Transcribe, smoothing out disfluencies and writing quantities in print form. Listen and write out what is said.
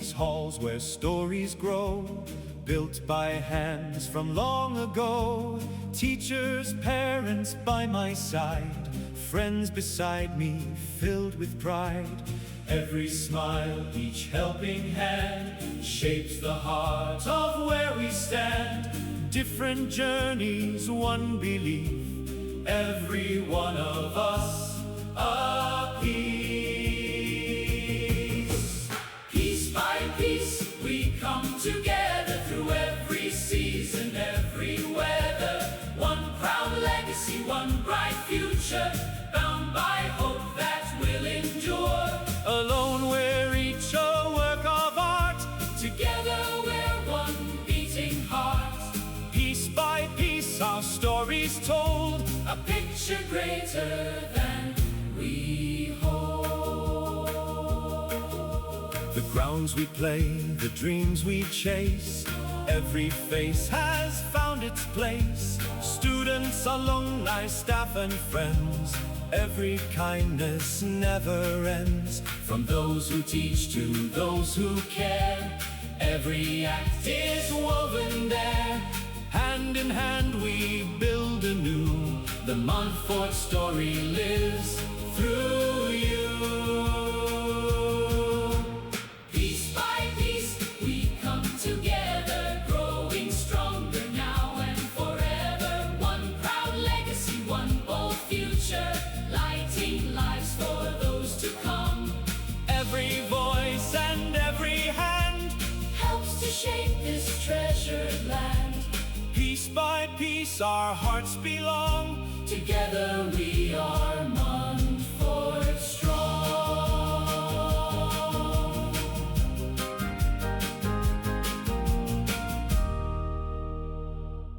these halls where stories grow, built by hands from long ago. Teachers, parents by my side, friends beside me filled with pride. Every smile, each helping hand, shapes the heart of where we stand. Different journeys, one belief, every one of us a piece. Piece by piece, we come together through every season, every weather. One proud legacy, one bright future, bound by hope that will endure. Alone we're each a work of art, together we're one beating heart. Piece by piece our stories told, a picture greater than we hold. The grounds we play, the dreams we chase, every face has found its place. Students, alumni, staff and friends, every kindness never ends. From those who teach to those who care, every act is woven there. Hand in hand we build anew, the Montfort story lives through you. Piece by piece we come together, growing stronger now and forever. One proud legacy, one bold future, lighting lives for those to come. Every voice and every hand helps to shape this treasured land. Piece by piece our hearts belong, together we are